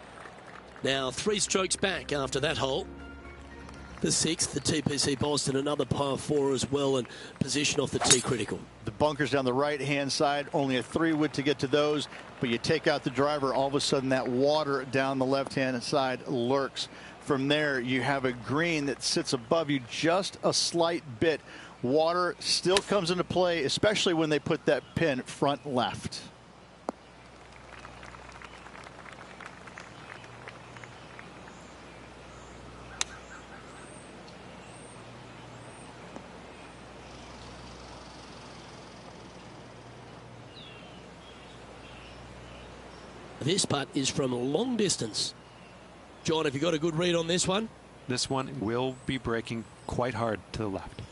Now 3 strokes back after that hole. The 6th, the TPC Boston, another par 4 as well, and position off the tee critical. The bunkers down the right-hand side, only a 3-wood to get to those, but you take out the driver, all of a sudden that water down the left-hand side lurks. From there, you have a green that sits above you just a slight bit. Water still comes into play, especially when they put that pin front left. This putt is from a long distance. John, have you got a good read on this one? This one will be breaking quite hard to the left.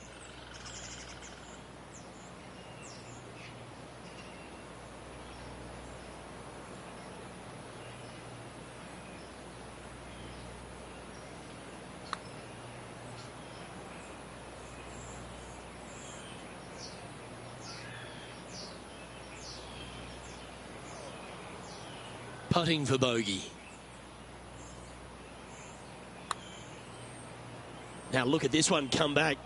Putting for bogey. Now look at this one come back.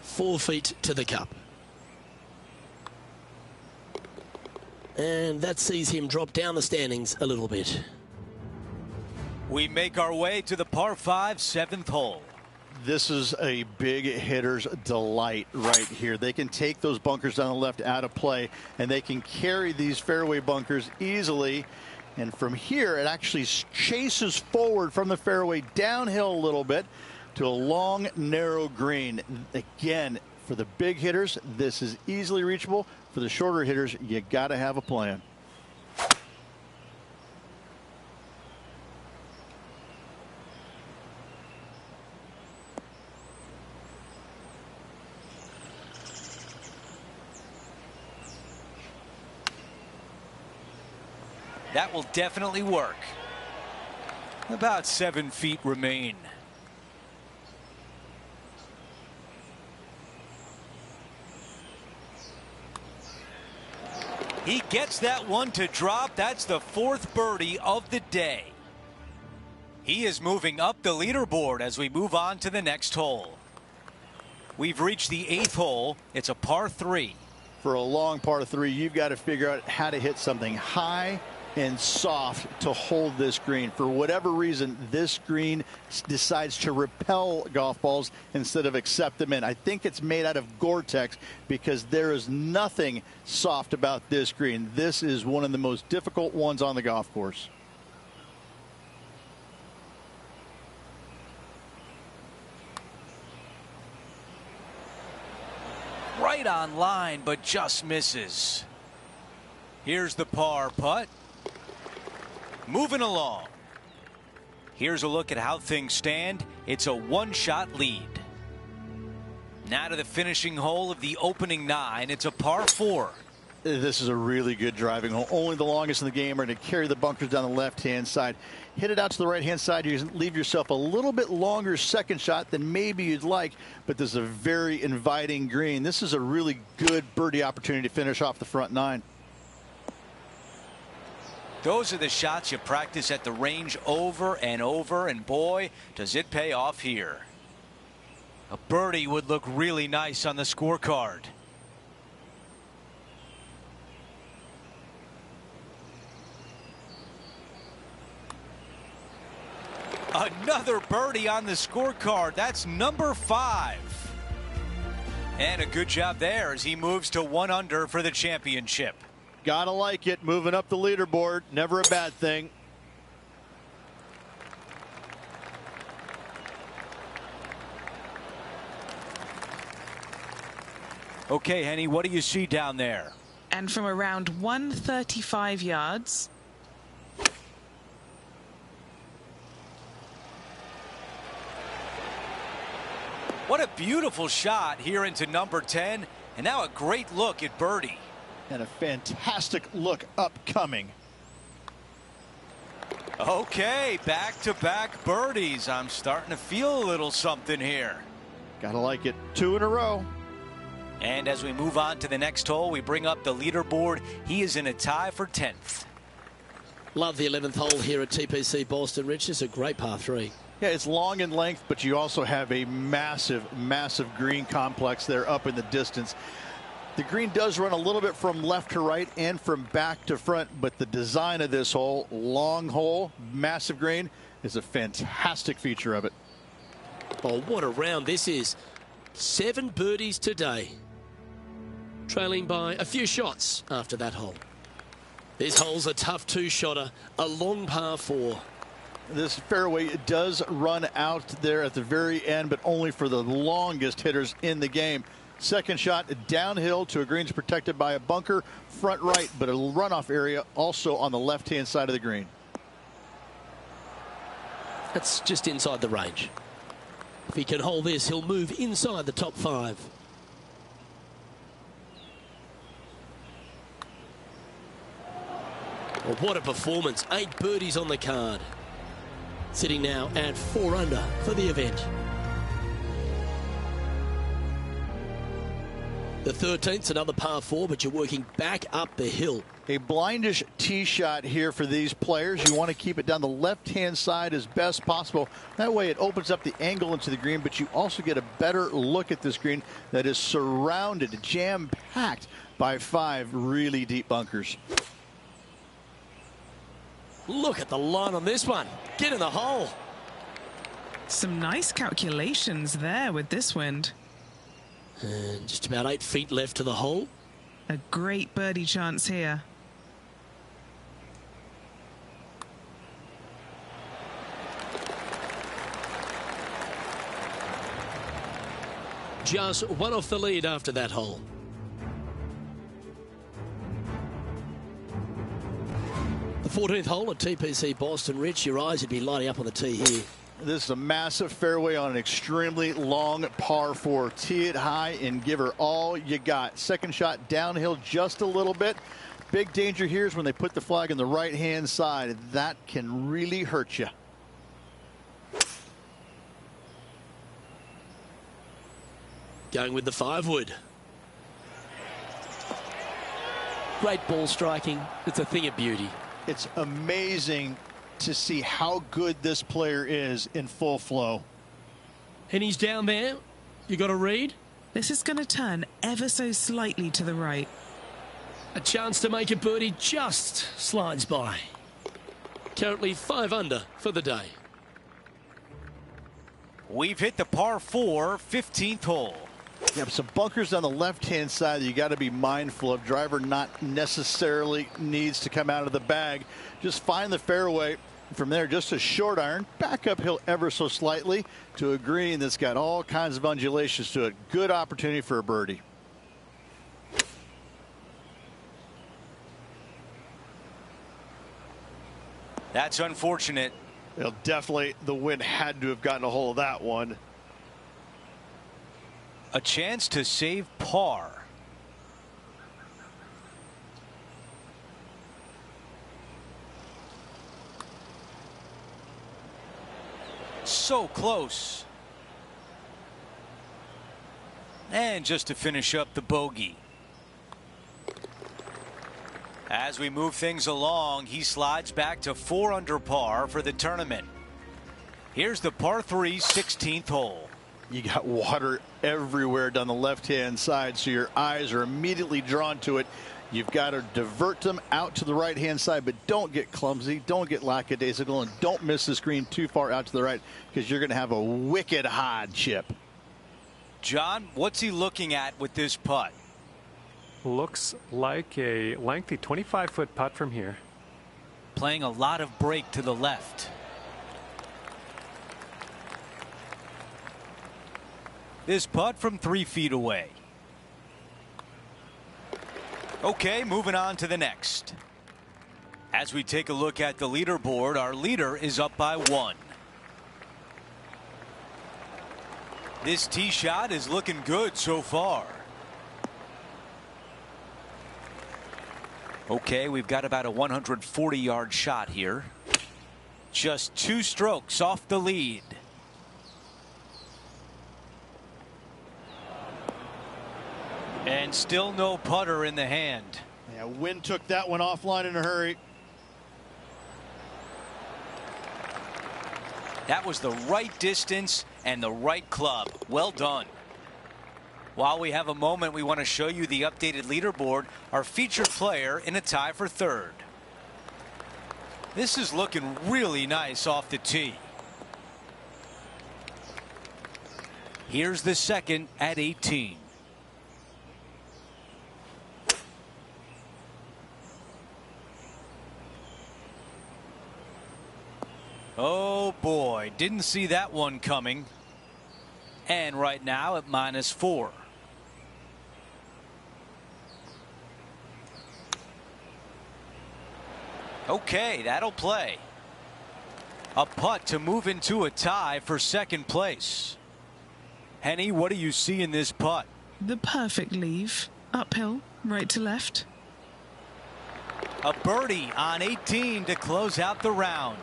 4 feet to the cup. And that sees him drop down the standings a little bit. We make our way to the par 5 7th hole. This is a big hitter's delight right here. They can take those bunkers down the left out of play, and they can carry these fairway bunkers easily. And from here, it actually chases forward from the fairway downhill a little bit to a long, narrow green. Again, for the big hitters, this is easily reachable. For the shorter hitters, you got to have a plan. That will definitely work. About 7 feet remain. He gets that one to drop. That's the 4th birdie of the day. He is moving up the leaderboard as we move on to the next hole. We've reached the 8th hole. It's a par 3. For a long par 3, you've got to figure out how to hit something high and soft to hold this green. For whatever reason, this green decides to repel golf balls instead of accept them in. I think it's made out of Gore-Tex because there is nothing soft about this green. This is one of the most difficult ones on the golf course. Right on line, but just misses. Here's the par putt. Moving along. Here's a look at how things stand. It's a 1-shot lead. Now to the finishing hole of the opening 9. It's a par 4. This is a really good driving hole. Only the longest in the game are to carry the bunkers down the left-hand side. Hit it out to the right-hand side. You leave yourself a little bit longer second shot than maybe you'd like, but this is a very inviting green. This is a really good birdie opportunity to finish off the front 9. Those are the shots you practice at the range over and over, and boy, does it pay off here. A birdie would look really nice on the scorecard. Another birdie on the scorecard. That's number 5. And a good job there as he moves to 1 under for the championship. Gotta like it. Moving up the leaderboard. Never a bad thing. Okay, Henny, what do you see down there? And from around 135 yards. What a beautiful shot here into number 10. And now a great look at birdie. And a fantastic look upcoming. Okay, back-to-back birdies. I'm starting to feel a little something here. Gotta like it. 2 in a row. And as we move on to the next hole, we bring up the leaderboard. He is in a tie for 10th. Love the 11th hole here at TPC Boston, Rich. It's a great par 3. Yeah, it's long in length, but you also have a massive, massive green complex there up in the distance. The green does run a little bit from left to right and from back to front, but the design of this hole, long hole, massive green, is a fantastic feature of it. Oh, what a round this is. 7 birdies today. Trailing by a few shots after that hole. This hole's a tough 2-shotter, a long par 4. This fairway does run out there at the very end, but only for the longest hitters in the game. Second shot downhill to a greens protected by a bunker, front right, but a runoff area also on the left-hand side of the green. That's just inside the range. If he can hold this, he'll move inside the top 5. Well, what a performance. 8 birdies on the card. Sitting now at 4 under for the event. The 13th's another par 4, but you're working back up the hill. A blindish tee shot here for these players. You want to keep it down the left-hand side as best possible. That way it opens up the angle into the green, but you also get a better look at this green that is surrounded, jam-packed by 5 really deep bunkers. Look at the line on this one. Get in the hole. Some nice calculations there with this wind. And just about 8 feet left to the hole. A great birdie chance here. Just 1 off the lead after that hole. The 14th hole at TPC Boston, Rich. Your eyes would be lighting up on the tee here. This is a massive fairway on an extremely long par 4. Tee it high and give her all you got. Second shot downhill just a little bit. Big danger here is when they put the flag on the right-hand side. That can really hurt you. Going with the 5-wood. Great ball striking. It's a thing of beauty. It's amazing to see how good this player is in full flow. And he's down there. You got to read. This is going to turn ever so slightly to the right. A chance to make a birdie just slides by. Currently 5 under for the day. We've hit the par 4, 15th hole. You have some bunkers on the left-hand side that you got to be mindful of. Driver not necessarily needs to come out of the bag. Just find the fairway. From there, just a short iron, back uphill ever so slightly to a green that's got all kinds of undulations to it. Good opportunity for a birdie. That's unfortunate. Well, definitely the wind had to have gotten a hold of that one. A chance to save par. So close. And just to finish up the bogey. As we move things along, he slides back to 4 under par for the tournament. Here's the par 3, 16th hole. You got water everywhere down the left-hand side, so your eyes are immediately drawn to it. You've got to divert them out to the right-hand side, but don't get clumsy, don't get lackadaisical, and don't miss the screen too far out to the right, because you're going to have a wicked hard chip. John, what's he looking at with this putt? Looks like a lengthy 25-foot putt from here. Playing a lot of break to the left. This putt from 3 feet away. Okay, moving on to the next. As we take a look at the leaderboard, our leader is up by 1. This tee shot is looking good so far. Okay, we've got about a 140-yard shot here. Just 2 strokes off the lead. And still no putter in the hand. Yeah, wind took that one offline in a hurry. That was the right distance and the right club. Well done. While we have a moment, we want to show you the updated leaderboard. Our featured player in a tie for 3rd. This is looking really nice off the tee. Here's the second at 18. Oh boy, didn't see that one coming. And right now at -4. Okay, that'll play. A putt to move into a tie for 2nd place. Henny, what do you see in this putt? The perfect leave. Uphill, right to left. A birdie on 18 to close out the round.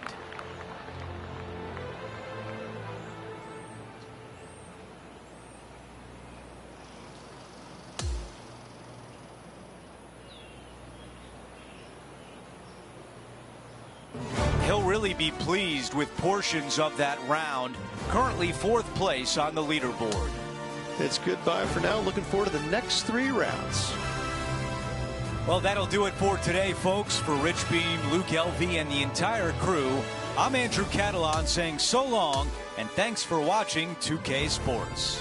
He'll really be pleased with portions of that round. Currently 4th place on the leaderboard. It's goodbye for now. Looking forward to the next 3 rounds. Well, that'll do it for today, folks. For Rich Beam, Luke LV, and the entire crew, I'm Andrew Catalan saying so long, and thanks for watching 2K Sports.